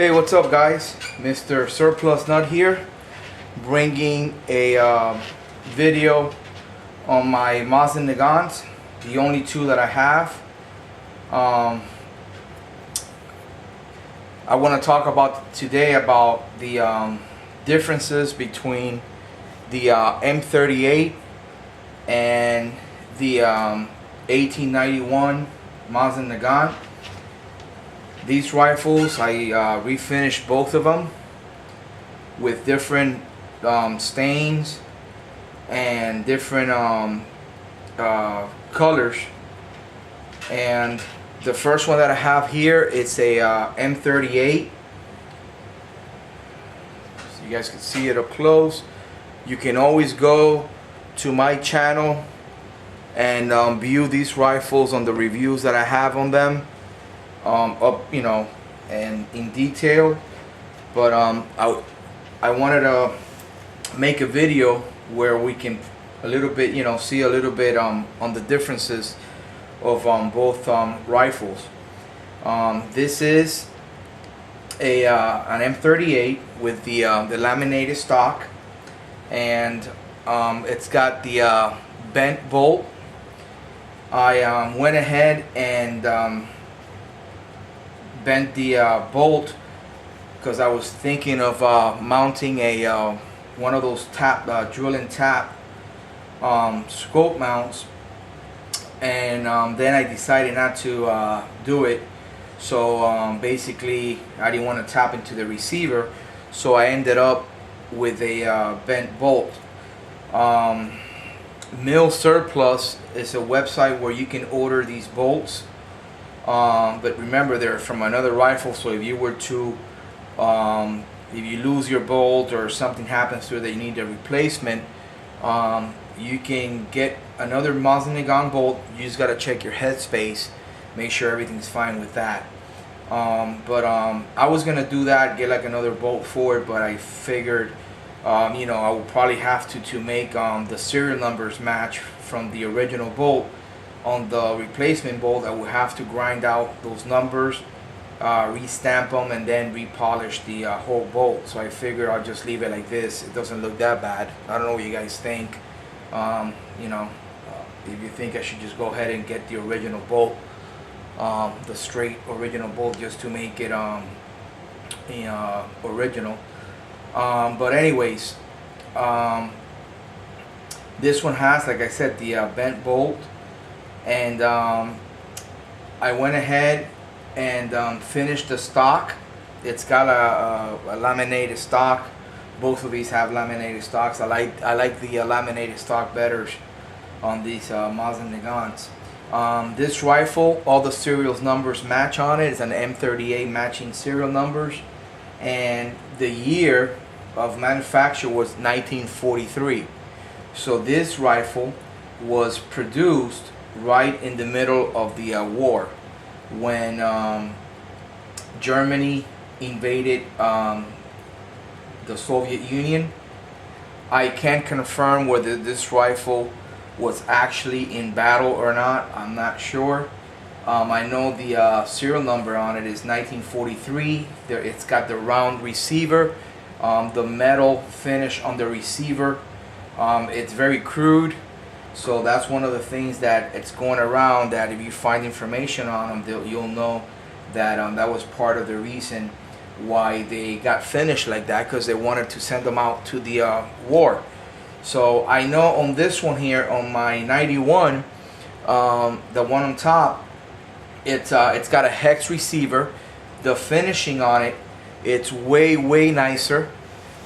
Hey, what's up guys? Mr. Surplus Nut here, bringing a video on my Mosin Nagant, the only two that I have. I want to talk about today about the differences between the M-38 and the 1891 Mosin Nagant. These rifles, I refinished both of them with different stains and different colors. And the first one that I have here, it's a M-38. So you guys can see it up close. You can always go to my channel and view these rifles on the reviews that I have on them. And in detail, but I wanted to make a video where we can a little bit, see a little bit on the differences of both rifles. This is an M-38 with the laminated stock, and it's got the bent bolt. I went ahead and bent the bolt because I was thinking of mounting a one of those drill and tap scope mounts, and then I decided not to do it. So basically I didn't want to tap into the receiver, so I ended up with a bent bolt. Mill Surplus is a website where you can order these bolts. But remember, they're from another rifle, so if you were to if you lose your bolt or something happens to it that you need a replacement, you can get another Mosin Nagant bolt. You just got to check your headspace, make sure everything's fine with that. I was gonna do that, get like another bolt for it, but I figured I would probably have to make the serial numbers match from the original bolt. On the replacement bolt, I would have to grind out those numbers, restamp them, and then repolish the whole bolt. So I figured I'll just leave it like this. It doesn't look that bad. I don't know what you guys think. If you think I should just go ahead and get the original bolt, the straight original bolt, just to make it original. But anyways, this one has, like I said, the bent bolt. And I went ahead and finished the stock. It's got a laminated stock. Both of these have laminated stocks. I like the laminated stock better on these Mosin Nagants. This rifle, all the serial numbers match on it. It's an M-38 matching serial numbers, and the year of manufacture was 1943. So this rifle was produced right in the middle of the war, when Germany invaded the Soviet Union. I can't confirm whether this rifle was actually in battle or not. I'm not sure. I know the serial number on it is 1943. It's got the round receiver, the metal finish on the receiver. It's very crude. So that's one of the things that it's going around, that if you find information on them, you'll know that that was part of the reason why they got finished like that, because they wanted to send them out to the war. So I know on this one here, on my 91, the one on top, it's got a hex receiver. The finishing on it, it's way nicer.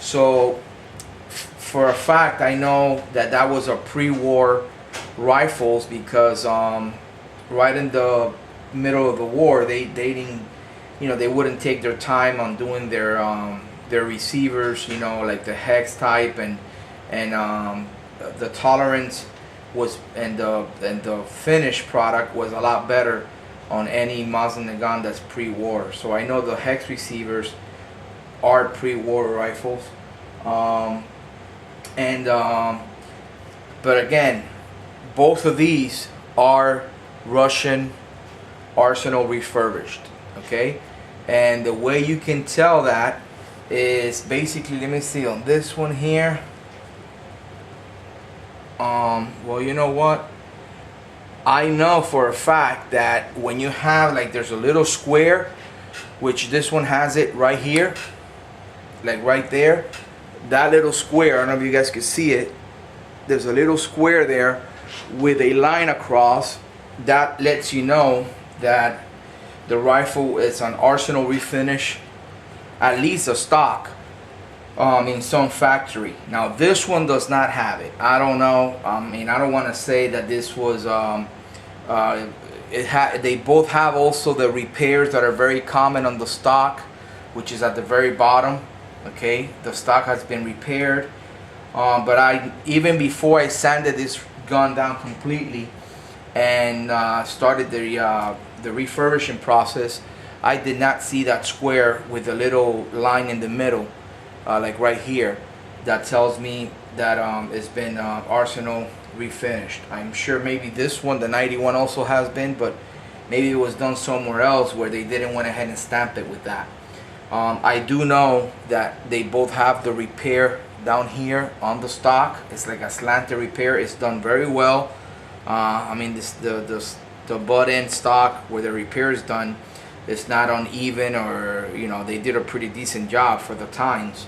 So for a fact, I know that was a pre-war rifles, because right in the middle of the war, they didn't, they wouldn't take their time on doing their receivers, like the hex type, and the tolerance was, and the finished product was a lot better on any Mosin Nagant that's pre-war. So I know the hex receivers are pre-war rifles. But again, both of these are Russian arsenal refurbished. Okay, And the way you can tell that is basically, let me see on this one here. Well, you know what? I know for a fact that when you have, like, there's a little square, which this one has it right here, like right there. That little square, I don't know if you guys can see it. There's a little square there with a line across. That lets you know that the rifle is an Arsenal refinish, at least a stock, in some factory. Now this one does not have it. I don't know. I mean, I don't want to say that this was. They both have also the repairs that are very common on the stock, which is at the very bottom. Okay, the stock has been repaired. But even before I sanded this gun down completely and started the refurbishing process, I did not see that square with the little line in the middle, like right here, that tells me that it's been Arsenal refinished. I'm sure maybe this one, the 91, also has been, but maybe it was done somewhere else where they didn't went ahead and stamp it with that. I do know that they both have the repair down here on the stock. It's like a slanted repair. It's done very well. I mean, the butt end stock where the repair is done, it's not uneven, or they did a pretty decent job for the times.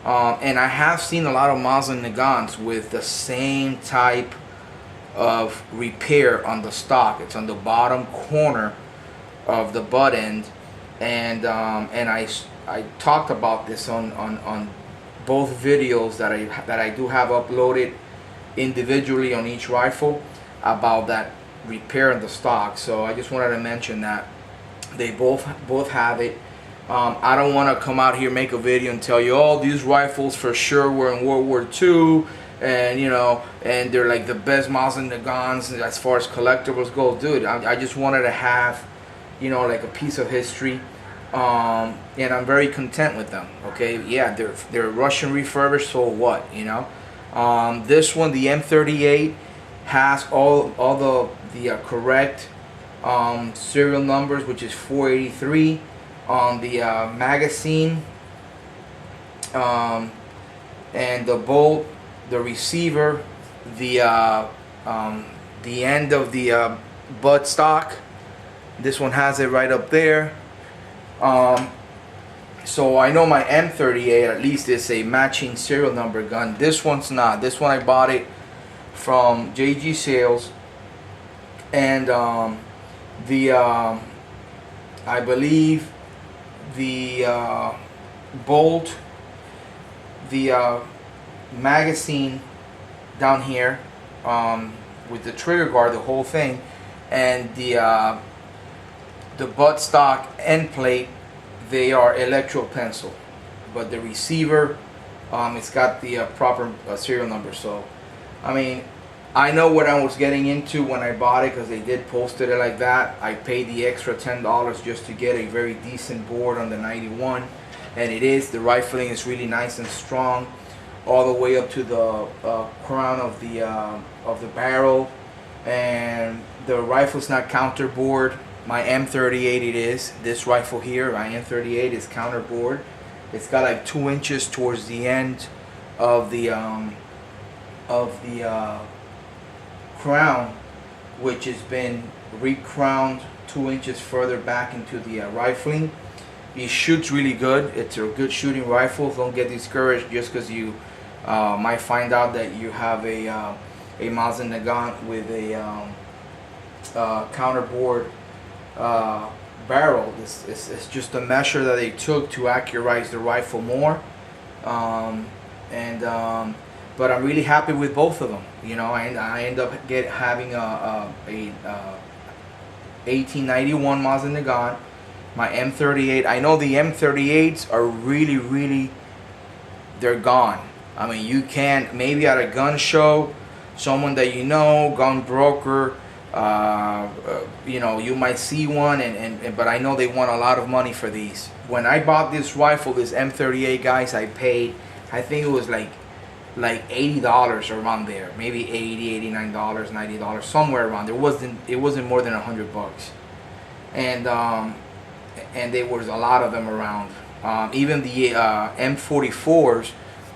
And I have seen a lot of Mosin Nagants with the same type of repair on the stock. It's on the bottom corner of the butt end, and I talked about this on both videos that I do have uploaded individually on each rifle about that repair on the stock. So I just wanted to mention that they both have it. I don't want to come out here, make a video and tell you, oh, these rifles for sure were in World War II, and and they're like the best Mosin Nagants as far as collectibles go. Dude, I just wanted to have like a piece of history, and I'm very content with them. Okay, yeah, they're Russian refurbished, so what, this one, the M-38, has all the correct serial numbers, which is 483 on the magazine, and the bolt, the receiver, the end of the butt stock. This one has it right up there. So I know my M-38 at least is a matching serial number gun. This one's not. This one I bought it from JG Sales, and I believe the bolt, the magazine down here, with the trigger guard, the whole thing, and the butt stock end plate, they are electro pencil, but the receiver, it's got the proper serial number. So I mean, I know what I was getting into when I bought it, because they did post it like that. I paid the extra $10 just to get a very decent board on the 91, and it is. The rifling is really nice and strong, all the way up to the crown of the barrel, and the rifle's not counterboard. My M38 it is. This rifle here, my M38, is counterboard. It's got like 2 inches towards the end of the crown, which has been recrowned 2 inches further back into the rifling. It shoots really good. It's a good shooting rifle. Don't get discouraged just because you might find out that you have a Mosin Nagant with a counterboard barrel. It's just a measure that they took to accurate the rifle more. But I'm really happy with both of them. I end up having a 1891 Mosin Nagant, my M38. I know the M38s are really, they're gone. I mean, you can maybe at a gun show, someone that gun broker, you might see one, but I know they want a lot of money for these. When I bought this rifle, this M38, guys, I paid, I think it was like $80 around there, maybe $80, $89, $90, somewhere around there. It wasn't more than $100. And and there was a lot of them around. Even the M44s,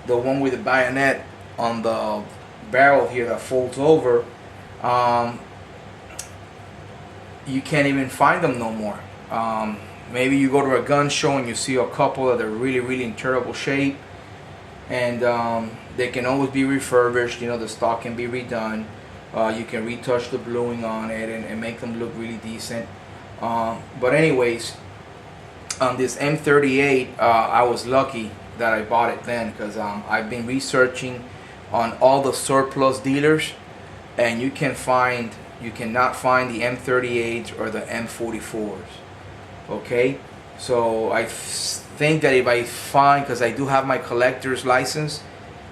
the one with the bayonet on the barrel here that folds over, you can't even find them no more. Maybe you go to a gun show and you see a couple that are really in terrible shape, and they can always be refurbished. You know, the stock can be redone. You can retouch the bluing on it and make them look really decent. But anyways, on this M-38, I was lucky that I bought it then, because I've been researching on all the surplus dealers, and you cannot find the M-38s or the M-44s. Okay, so I think that if I find, because I do have my collector's license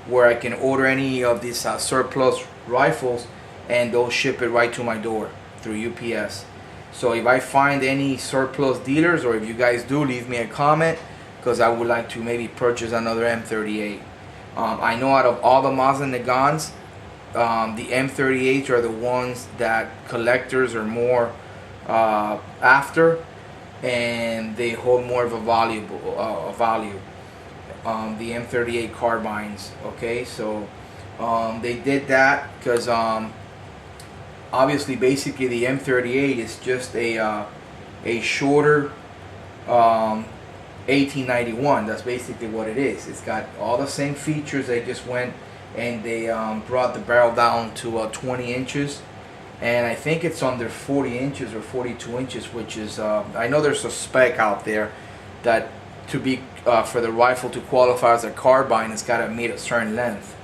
where I can order any of these surplus rifles, and they'll ship it right to my door through UPS. So if I find any surplus dealers, or if you guys do, leave me a comment, because I would like to maybe purchase another M38. I know out of all the Mosin Nagants, the M38s are the ones that collectors are more after, and they hold more of a value. The M38 carbines. Okay, so they did that because obviously, basically, the M38 is just a shorter 1891. That's basically what it is. It's got all the same features. They just went and they brought the barrel down to 20 inches, and I think it's under 40 inches or 42 inches, which is I know there's a spec out there that to be for the rifle to qualify as a carbine, it's got to meet a certain length.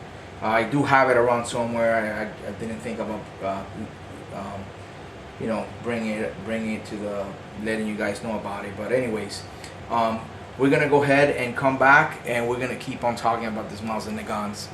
I do have it around somewhere. I didn't think about you know, bringing it to the letting you guys know about it. But anyways, we're gonna go ahead and come back, and we're gonna keep on talking about this Mosin Nagants.